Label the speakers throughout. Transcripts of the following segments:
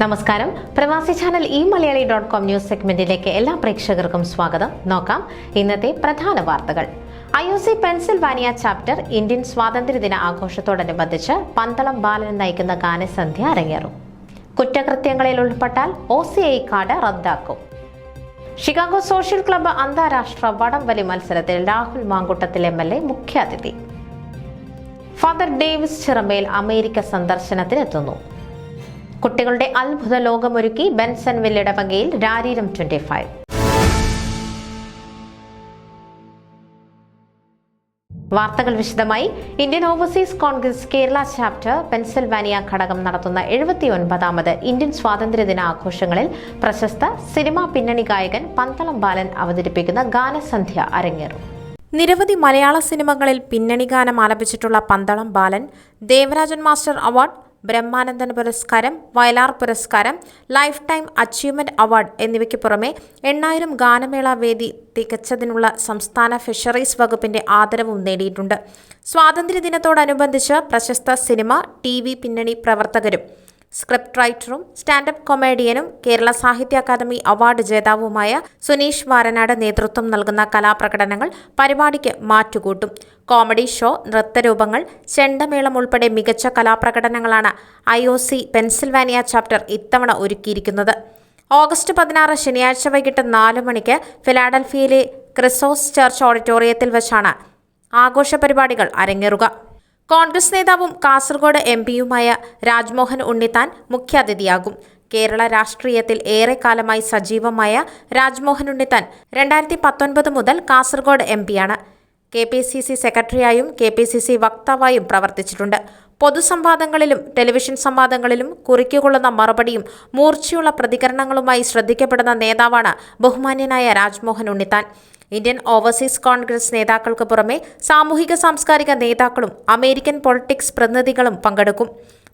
Speaker 1: നമസ്കാരം. പ്രവാസി channel മലയാളി.com news സെഗ്മെന്റിലേക്ക് എല്ലാ പ്രേക്ഷകർക്കും സ്വാഗതം. നോക്കാം ഇന്നത്തെ പ്രധാന വാർത്തകൾ. IOC പെൻസിൽവാനിയ ചാപ്റ്റർ ഇന്ത്യൻ സ്വാതന്ത്ര്യദിന ആഘോഷത്തോടനുബന്ധിച്ച് പന്തളം ബാലൻ നയിക്കുന്ന ഗാനസന്ധ്യ അരങ്ങേറും. കുറ്റകൃത്യങ്ങളിൽ ഉൾപ്പെട്ടാൽ OCI കാർഡ് റദ്ദാക്കും. ഷിക്കാഗോ സോഷ്യൽ ക്ലബ്ബ് അന്താരാഷ്ട്ര വടംവലി മത്സരത്തിൽ രാഹുൽ മാങ്കൂട്ടത്തിൽ MLA മുഖ്യാതിഥി. ഫാദർ ഡേവിസ് ചിറമേൽ അമേരിക്ക സന്ദർശനത്തിനെത്തുന്നു. കുട്ടികളുടെ അത്ഭുത ലോകമൊരുക്കി ബെൻസൺ വില്ലിടവകയിൽ രാരീരം 25. വാർത്തകൾ വിശദമായി. Indian overseas congress Kerala chapter Pennsylvania ഘടകം നടത്തുന്ന 79ാമത് ഇന്ത്യൻ സ്വാതന്ത്ര്യദിന ആഘോഷങ്ങളിൽ പ്രശസ്ത സിനിമാ പിന്നണി ഗായകൻ പന്തളം ബാലൻ അവതരിപ്പിക്കുന്ന ഗാനസന്ധ്യ അരങ്ങേറും.
Speaker 2: നിരവധി മലയാള സിനിമകളിൽ പിന്നണി ഗാനം ആലപിച്ചിട്ടുള്ള പന്തളം ബാലൻ ദേവരാജൻ മാസ്റ്റർ അവാർഡ്, ബ്രഹ്മാനന്ദൻ പുരസ്കാരം, വയലാർ പുരസ്കാരം, ലൈഫ് ടൈം അച്ചീവ്മെന്റ് അവാർഡ് എന്നിവയ്ക്ക് പുറമെ 8000 ഗാനമേള വേദി തികച്ചതിനുള്ള സംസ്ഥാന ഫിഷറീസ് വകുപ്പിന്റെ ആദരവും നേടിയിട്ടുണ്ട്. സ്വാതന്ത്ര്യദിനത്തോടനുബന്ധിച്ച് പ്രശസ്ത സിനിമ, TV പിന്നണി പ്രവർത്തകരും സ്ക്രിപ്റ്റ് റൈറ്ററും സ്റ്റാൻഡപ്പ് കൊമേഡിയനും കേരള സാഹിത്യ അക്കാദമി അവാർഡ് ജേതാവുമായ സുനീഷ് വാരനാട് നേതൃത്വം നൽകുന്ന കലാപ്രകടനങ്ങൾ പരിപാടിക്ക് മാറ്റുകൂട്ടും. കോമഡി ഷോ, നൃത്തരൂപങ്ങൾ, ചെണ്ടമേളം ഉൾപ്പെടെ മികച്ച കലാപ്രകടനങ്ങളാണ് IOC പെൻസിൽവാനിയ ചാപ്റ്റർ ഇത്തവണ ഒരുക്കിയിരിക്കുന്നത്. ഓഗസ്റ്റ് 16 ശനിയാഴ്ച വൈകിട്ട് 4 മണിക്ക് ഫിലാഡൽഫിയയിലെ ക്രിസോസ് ചർച്ച് ഓഡിറ്റോറിയത്തിൽ വെച്ചാണ് ആഘോഷ പരിപാടികൾ അരങ്ങേറുക. കോൺഗ്രസ് നേതാവും കാസർഗോഡ് MPയുമായ രാജ്മോഹൻ ഉണ്ണിത്താൻ മുഖ്യാതിഥിയാകും. കേരള രാഷ്ട്രീയത്തിൽ ഏറെക്കാലമായി സജീവമായ രാജ്മോഹൻ ഉണ്ണിത്താൻ 2019 മുതൽ കാസർഗോഡ് MPയാണ്. KPCC സെക്രട്ടറിയായും KPCC വക്താവായും പ്രവർത്തിച്ചിട്ടുണ്ട്. പൊതുസംവാദങ്ങളിലും ടെലിവിഷൻ സംവാദങ്ങളിലും കുറിക്കുകൊള്ളുന്ന മറുപടിയും മൂർച്ചയുള്ള പ്രതികരണങ്ങളുമായി ശ്രദ്ധിക്കപ്പെടുന്ന നേതാവാണ് ബഹുമാന്യനായ രാജ്മോഹൻ ഉണ്ണിത്താൻ. ഇന്ത്യൻ ഓവർസീസ് കോൺഗ്രസ് നേതാക്കൾക്ക് പുറമെ സാമൂഹിക സാംസ്കാരിക നേതാക്കളും അമേരിക്കൻ പൊളിറ്റിക്സ് പ്രതിനിധികളും പങ്കെടുക്കും.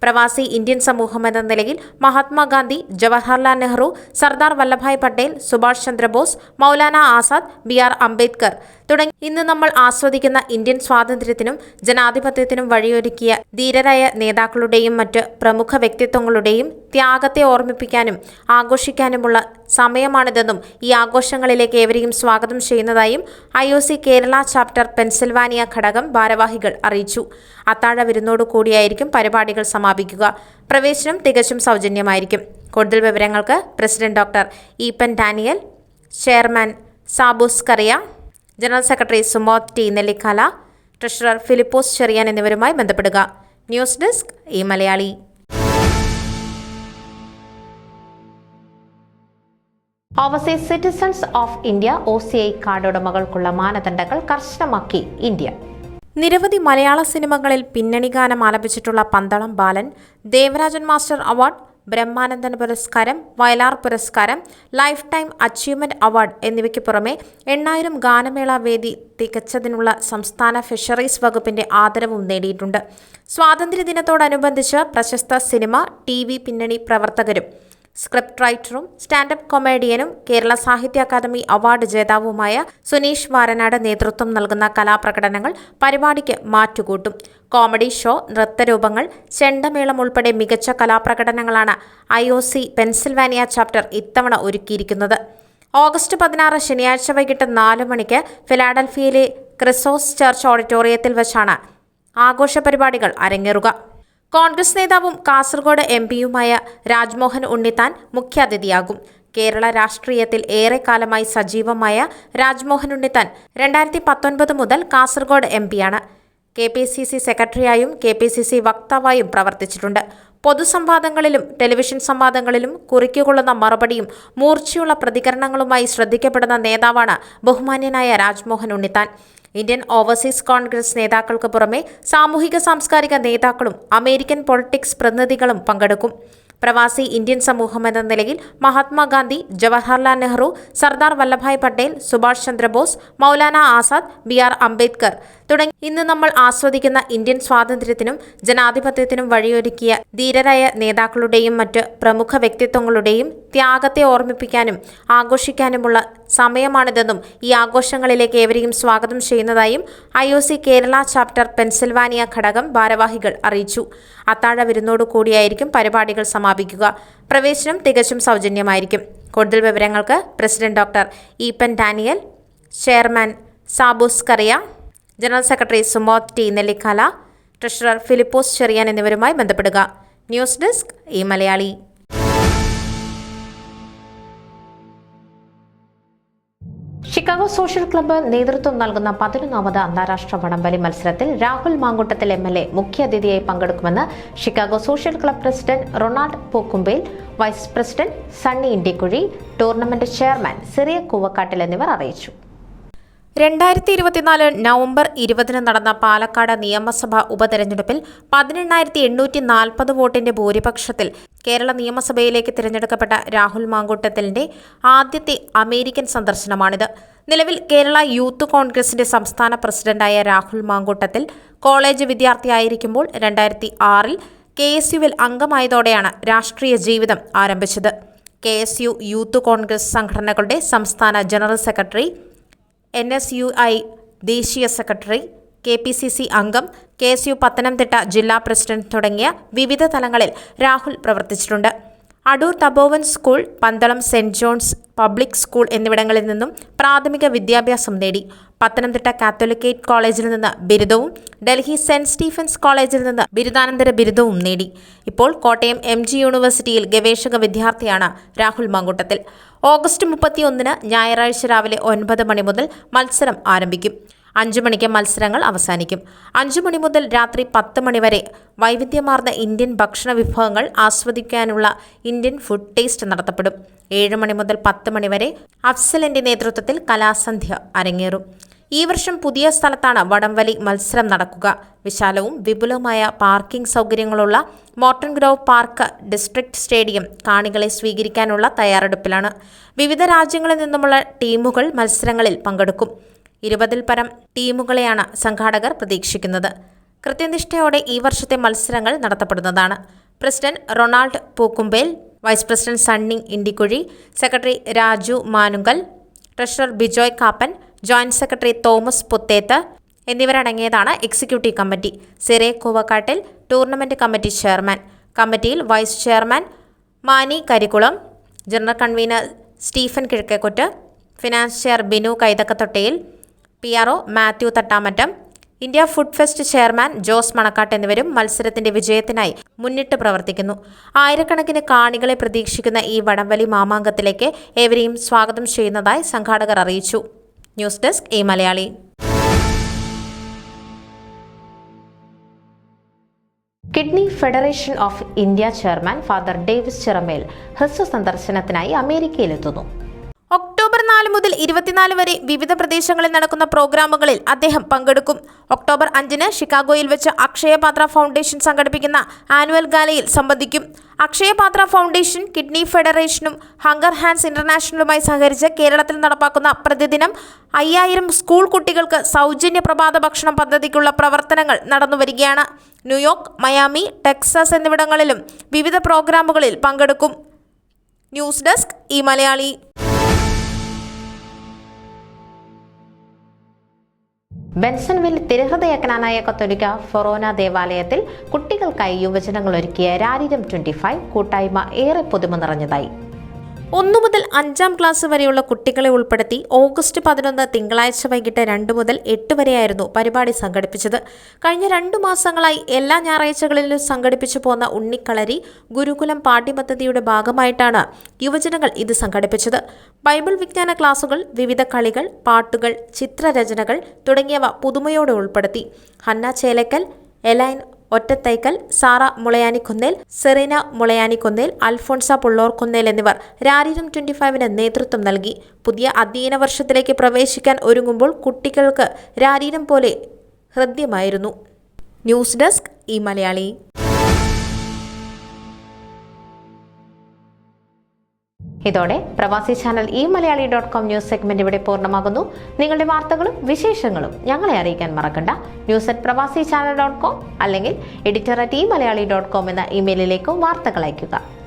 Speaker 2: പ്രവാസി ഇന്ത്യൻ സമൂഹമെന്ന നിലയിൽ മഹാത്മാഗാന്ധി, ജവഹർലാൽ നെഹ്റു, സർദാർ വല്ലഭായ് പട്ടേൽ, സുഭാഷ് ചന്ദ്രബോസ്, മൗലാന ആസാദ്, BR അംബേദ്കർ തുടങ്ങി ഇന്ന് നമ്മൾ ആസ്വദിക്കുന്ന ഇന്ത്യൻ സ്വാതന്ത്ര്യത്തിനും ജനാധിപത്യത്തിനും വഴിയൊരുക്കിയ ധീരരായ നേതാക്കളുടെയും മറ്റ് പ്രമുഖ വ്യക്തിത്വങ്ങളുടെയും ത്യാഗത്തെ ഓർമ്മിപ്പിക്കാനും ആഘോഷിക്കാനുമുള്ള സമയമാണിതെന്നും ഈ ആഘോഷങ്ങളിലേക്ക് ഏവരെയും സ്വാഗതം ചെയ്യുന്നതായും IOC കേരള ചാപ്റ്റർ പെൻസിൽവാനിയ ഘടകം ഭാരവാഹികൾ അറിയിച്ചു. അത്താഴ വിരുന്നോടു കൂടിയായിരിക്കും പരിപാടികൾ സമാപിക്കുക. പ്രവേശനം തികച്ചും സൗജന്യമായിരിക്കും. കൂടുതൽ വിവരങ്ങൾക്ക് president doctor Eapen Daniel, chairman Saboos Kariya, general secretary Sumod T Nellikkala, treasurer Philipose Cherian എന്നിവരുമായി ബന്ധപ്പെടുക. News desk Malayali.
Speaker 1: Overseas citizens of India OCI card ഉടമകൾക്കുള്ള മാനദണ്ഡങ്ങൾ കർശനമാക്കി ഇന്ത്യ.
Speaker 2: നിരവധി മലയാള സിനിമകളിൽ പിന്നണി ഗാനം ആലപിച്ചിട്ടുള്ള പന്തളം ബാലൻ ദേവരാജൻ മാസ്റ്റർ അവാർഡ്, ബ്രഹ്മാനന്ദൻ പുരസ്കാരം, വയലാർ പുരസ്കാരം, ലൈഫ് ടൈം അച്ചീവ്മെന്റ് അവാർഡ് എന്നിവയ്ക്ക് പുറമെ 8000 ഗാനമേള വേദി തികച്ചതിനുള്ള സംസ്ഥാന ഫിഷറീസ് വകുപ്പിന്റെ ആദരവും നേടിയിട്ടുണ്ട്. സ്വാതന്ത്ര്യദിനത്തോടനുബന്ധിച്ച് പ്രശസ്ത സിനിമ, TV പിന്നണി പ്രവർത്തകരും സ്ക്രിപ്റ്റ് റൈറ്ററും സ്റ്റാൻഡപ്പ് കൊമേഡിയനും കേരള സാഹിത്യ അക്കാദമി അവാർഡ് ജേതാവുമായ സുനീഷ് വാരനാട് നേതൃത്വം നൽകുന്ന കലാപ്രകടനങ്ങൾ പരിപാടിക്ക് മാറ്റുകൂട്ടും. കോമഡി ഷോ, നൃത്തരൂപങ്ങൾ, ചെണ്ടമേളം ഉൾപ്പെടെ മികച്ച കലാപ്രകടനങ്ങളാണ് IOC പെൻസിൽവാനിയ ചാപ്റ്റർ ഇത്തവണ ഒരുക്കിയിരിക്കുന്നത്. ഓഗസ്റ്റ് 16 ശനിയാഴ്ച വൈകിട്ട് 4 മണിക്ക് ഫിലാഡൽഫിയയിലെ ക്രിസോസ് ചർച്ച് ഓഡിറ്റോറിയത്തിൽ വെച്ചാണ് ആഘോഷ പരിപാടികൾ അരങ്ങേറുക. കോൺഗ്രസ് നേതാവും കാസർഗോഡ് MPയുമായ രാജ്മോഹൻ ഉണ്ണിത്താൻ മുഖ്യാതിഥിയാകും. കേരള രാഷ്ട്രീയത്തിൽ ഏറെക്കാലമായി സജീവമായ രാജ്മോഹൻ ഉണ്ണിത്താൻ 2019 മുതൽ കാസർഗോഡ് MPയാണ്. KPCC സെക്രട്ടറിയായും KPCC വക്താവായും പ്രവർത്തിച്ചിട്ടുണ്ട്. പൊതുസംവാദങ്ങളിലും ടെലിവിഷൻ സംവാദങ്ങളിലും കുറിക്കുകൊള്ളുന്ന മറുപടിയും മൂർച്ചയുള്ള പ്രതികരണങ്ങളുമായി ശ്രദ്ധിക്കപ്പെടുന്ന നേതാവാണ് ബഹുമാന്യനായ രാജ്മോഹൻ ഉണ്ണിത്താൻ. ഇന്ത്യൻ ഓവർസീസ് കോൺഗ്രസ് നേതാക്കൾക്ക് പുറമെ സാമൂഹിക സാംസ്കാരിക നേതാക്കളും അമേരിക്കൻ പൊളിറ്റിക്സ് പ്രതിനിധികളും പങ്കെടുക്കും. പ്രവാസി ഇന്ത്യൻ സമൂഹമെന്ന നിലയിൽ മഹാത്മാഗാന്ധി, ജവഹർലാൽ നെഹ്റു, സർദാർ വല്ലഭായ് പട്ടേൽ, സുഭാഷ് ചന്ദ്രബോസ്, മൗലാന ആസാദ്, BR അംബേദ്കർ തുടങ്ങി ഇന്ന് നമ്മൾ ആസ്വദിക്കുന്ന ഇന്ത്യൻ സ്വാതന്ത്ര്യത്തിനും ജനാധിപത്യത്തിനും വഴിയൊരുക്കിയ ധീരരായ നേതാക്കളുടെയും മറ്റ് പ്രമുഖ വ്യക്തിത്വങ്ങളുടെയും ത്യാഗത്തെ ഓർമ്മിപ്പിക്കാനും ആഘോഷിക്കാനുമുള്ള സമയമാണിതെന്നും ഈ ആഘോഷങ്ങളിലേക്ക് ഏവരെയും സ്വാഗതം ചെയ്യുന്നതായും IOC കേരള ചാപ്റ്റർ പെൻസിൽവാനിയ ഘടകം ഭാരവാഹികൾ അറിയിച്ചു. അത്താഴ വിരുന്നോടു കൂടിയായിരിക്കും പരിപാടികൾ സമാപിക്കുക. പ്രവേശനം തികച്ചും സൗജന്യമായിരിക്കും. കൂടുതൽ വിവരങ്ങൾക്ക് president doctor Eapen Daniel, chairman Saboos Kariya, general secretary Sumod T Nellikkala, treasurer Philipose Cherian എന്നിവരുമായി ബന്ധപ്പെടുക. ന്യൂസ് ഡെസ്ക് ഈ മലയാളി.
Speaker 1: ഷിക്കാഗോ സോഷ്യൽ ക്ലബ്ബ് നേതൃത്വം നൽകുന്ന 11ാമത് അന്താരാഷ്ട്ര വടംവലി മത്സരത്തിൽ രാഹുൽ മാങ്കൂട്ടത്തിൽ MLA മുഖ്യാതിഥിയായി പങ്കെടുക്കുമെന്ന് Chicago social club president Ronald Pookumbel, vice president Sunny Indikuzhi, tournament chairman Siriya Koovakkattil എന്നിവർ അറിയിച്ചു.
Speaker 2: 2024 നവംബർ 20 നടന്ന പാലക്കാട് നിയമസഭാ ഉപതെരഞ്ഞെടുപ്പിൽ 18,840 വോട്ടിന്റെ ഭൂരിപക്ഷത്തിൽ കേരള നിയമസഭയിലേക്ക് തിരഞ്ഞെടുക്കപ്പെട്ട രാഹുൽ മാങ്കൂട്ടത്തിലിന്റെ ആദ്യത്തെ അമേരിക്കൻ സന്ദർശനമാണിത്. നിലവിൽ കേരള യൂത്ത് കോൺഗ്രസിന്റെ സംസ്ഥാന പ്രസിഡന്റായ രാഹുൽ മാങ്കൂട്ടത്തിൽ കോളേജ് വിദ്യാർത്ഥിയായിരിക്കുമ്പോൾ 2006 KSUവിൽ അംഗമായതോടെയാണ് രാഷ്ട്രീയ ജീവിതം ആരംഭിച്ചത്. KSU യൂത്ത് കോൺഗ്രസ് സംഘടനകളുടെ സംസ്ഥാന ജനറൽ സെക്രട്ടറി, NSUI ദേശീയ സെക്രട്ടറി, KPCC അംഗം, KSU പത്തനംതിട്ട ജില്ലാ പ്രസിഡന്റ് തുടങ്ങിയ വിവിധ തലങ്ങളിൽ രാഹുൽ പ്രവർത്തിച്ചിട്ടുണ്ട്. അടൂർ തപോവൻ സ്കൂൾ, പന്തളം സെന്റ് ജോൺസ് പബ്ലിക് സ്കൂൾ എന്നിവിടങ്ങളിൽ നിന്നും പ്രാഥമിക വിദ്യാഭ്യാസം നേടി. പത്തനംതിട്ട കാത്തോലിക്കേറ്റ് കോളേജിൽ നിന്ന് ബിരുദവും ഡൽഹി സെന്റ് സ്റ്റീഫൻസ് കോളേജിൽ നിന്ന് ബിരുദാനന്തര ബിരുദവും നേടി. ഇപ്പോൾ കോട്ടയം MG യൂണിവേഴ്സിറ്റിയിൽ ഗവേഷക വിദ്യാർത്ഥിയാണ് രാഹുൽ മാങ്കൂട്ടത്തിൽ. ഓഗസ്റ്റ് 31 ഞായറാഴ്ച രാവിലെ 9 മണി മുതൽ മത്സരം ആരംഭിക്കും. 5 മണിക്ക് മത്സരങ്ങൾ അവസാനിക്കും. 5 മണി മുതൽ രാത്രി 10 മണി വരെ വൈവിധ്യമാർന്ന ഇന്ത്യൻ ഭക്ഷണ വിഭവങ്ങൾ ആസ്വദിക്കാനുള്ള ഇന്ത്യൻ ഫുഡ് ടേസ്റ്റ് നടത്തപ്പെടും. 7 മണി മുതൽ 10 മണി വരെ അഫ്സലിന്റെ നേതൃത്വത്തിൽ കലാസന്ധ്യ അരങ്ങേറും. ഈ വർഷം പുതിയ സ്ഥലത്താണ് വടംവലി മത്സരം നടക്കുക. വിശാലവും വിപുലവുമായ പാർക്കിംഗ് സൗകര്യങ്ങളുള്ള Morton Grove park district stadium കാണികളെ സ്വീകരിക്കാനുള്ള തയ്യാറെടുപ്പിലാണ്. വിവിധ രാജ്യങ്ങളിൽ നിന്നുമുള്ള ടീമുകൾ മത്സരങ്ങളിൽ പങ്കെടുക്കും. 20-ൽ പരം ടീമുകളെയാണ് സംഘാടകർ പ്രതീക്ഷിക്കുന്നത്. കൃത്യനിഷ്ഠയോടെ ഈ വർഷത്തെ മത്സരങ്ങൾ നടത്തപ്പെടുന്നതാണ്. President Ronald Pookumbel, vice president Sunny Indikuzhi, secretary Raju Manunkal, treasurer Bijoy Kappan, joint secretary Thomas Puthethu എന്നിവരടങ്ങിയതാണ് executive committee. Siriya Koovakkattil tournament committee chairman. കമ്മിറ്റിയിൽ vice chairman Mani Karikulam, general convener Stephen Kizhakkekuttu, finance chair Binu Kaithakkathottayil, PRO Mathew Thattamattam, India food fest chairman Jose Manakkattu എന്നിവരും മത്സരത്തിന്റെ വിജയത്തിനായി മുന്നിട്ട് പ്രവർത്തിക്കുന്നു. ആയിരക്കണക്കിന് കാണികളെ പ്രതീക്ഷിക്കുന്ന ഈ വടംവലി മാമാങ്കത്തിലേക്ക് ഏവരെയും സ്വാഗതം ചെയ്യുന്നതായി സംഘാടകർ അറിയിച്ചു. ന്യൂസ് ഡെസ്ക് ഈ Malayali.
Speaker 1: Kidney federation of India chairman father Davis Chiramel ഹ്രസ്വ സന്ദർശനത്തിനായി അമേരിക്കയിലെത്തുന്നു.
Speaker 2: ഒക്ടോബർ 4 മുതൽ 24 വരെ വിവിധ പ്രദേശങ്ങളിൽ നടക്കുന്ന പ്രോഗ്രാമുകളിൽ അദ്ദേഹം പങ്കെടുക്കും. ഒക്ടോബർ 5 ഷിക്കാഗോയിൽ വെച്ച് അക്ഷയപാത്ര ഫൗണ്ടേഷൻ സംഘടിപ്പിക്കുന്ന ആനുവൽ ഗാലയിൽ സംബന്ധിക്കും. അക്ഷയപാത്ര ഫൗണ്ടേഷൻ കിഡ്നി ഫെഡറേഷനും ഹങ്കർ ഹാൻഡ്സ് ഇന്റർനാഷണലുമായി സഹകരിച്ച് കേരളത്തിൽ നടപ്പാക്കുന്ന പ്രതിദിനം 5000 സ്കൂൾ കുട്ടികൾക്ക് സൗജന്യ പ്രഭാത ഭക്ഷണം പദ്ധതിക്കുള്ള പ്രവർത്തനങ്ങൾ നടന്നുവരികയാണ്. ന്യൂയോർക്ക്, മയാമി, ടെക്സാസ് എന്നിവിടങ്ങളിലും വിവിധ പ്രോഗ്രാമുകളിൽ പങ്കെടുക്കും. ന്യൂസ് ഡെസ്ക് ഈ മലയാളി.
Speaker 1: ബെൻസൺവിൽ തിരുഹൃദയ കത്തോലിക്ക ഫൊറോന ദേവാലയത്തിൽ കുട്ടികൾക്കായി യുവജനങ്ങൾ ഒരുക്കിയ രാരിരം 25 കൂട്ടായ്മ ഏറെ പുതുമ നിറഞ്ഞതായി.
Speaker 2: 1 മുതൽ 5ാം ക്ലാസ് വരെയുള്ള കുട്ടികളെ ഉൾപ്പെടുത്തി ഓഗസ്റ്റ് 11 തിങ്കളാഴ്ച വൈകിട്ട് 2 മുതൽ 8 വരെയായിരുന്നു പരിപാടി സംഘടിപ്പിച്ചത്. കഴിഞ്ഞ 2 മാസങ്ങളായി എല്ലാ ഞായറാഴ്ചകളിലും സംഘടിപ്പിച്ചു പോന്ന ഉണ്ണിക്കളരി ഗുരുകുലം പാഠ്യപദ്ധതിയുടെ ഭാഗമായിട്ടാണ് യുവജനങ്ങൾ ഇത് സംഘടിപ്പിച്ചത്. ബൈബിൾ വിജ്ഞാന ക്ലാസുകൾ, വിവിധ കളികൾ, പാട്ടുകൾ, ചിത്രരചനകൾ തുടങ്ങിയവ പുതുമയോടെ ഉൾപ്പെടുത്തി. Hannah Chelakkal, A-line ഒറ്റത്തൈക്കൽ, Sara മുളയാനിക്കുന്നേൽ, Serena മുളയാനിക്കുന്നേൽ, Alphonsa പുള്ളോർക്കുന്നേൽ എന്നിവർ രാരിരം 25-ന് നേതൃത്വം നൽകി. പുതിയ അധ്യയന വർഷത്തിലേക്ക് പ്രവേശിക്കാൻ ഒരുങ്ങുമ്പോൾ കുട്ടികൾക്ക് രാരിരം പോലെ ഹൃദ്യമായിരുന്നു. ന്യൂസ് ഡെസ്ക് ഈ മലയാളി.
Speaker 1: ഇതോടെ പ്രവാസി ചാനൽ eMalayali.com ന്യൂസ് സെഗ്മെന്റ് ഇവിടെ പൂർണ്ണമാകുന്നു. നിങ്ങളുടെ വാർത്തകളും വിശേഷങ്ങളും ഞങ്ങളെ അറിയിക്കാൻ മറക്കണ്ട. news@pravasichannel.com അല്ലെങ്കിൽ editor@eMalayali.com എന്ന ഇമെയിലിലേക്കും വാർത്തകൾ അയയ്ക്കുക.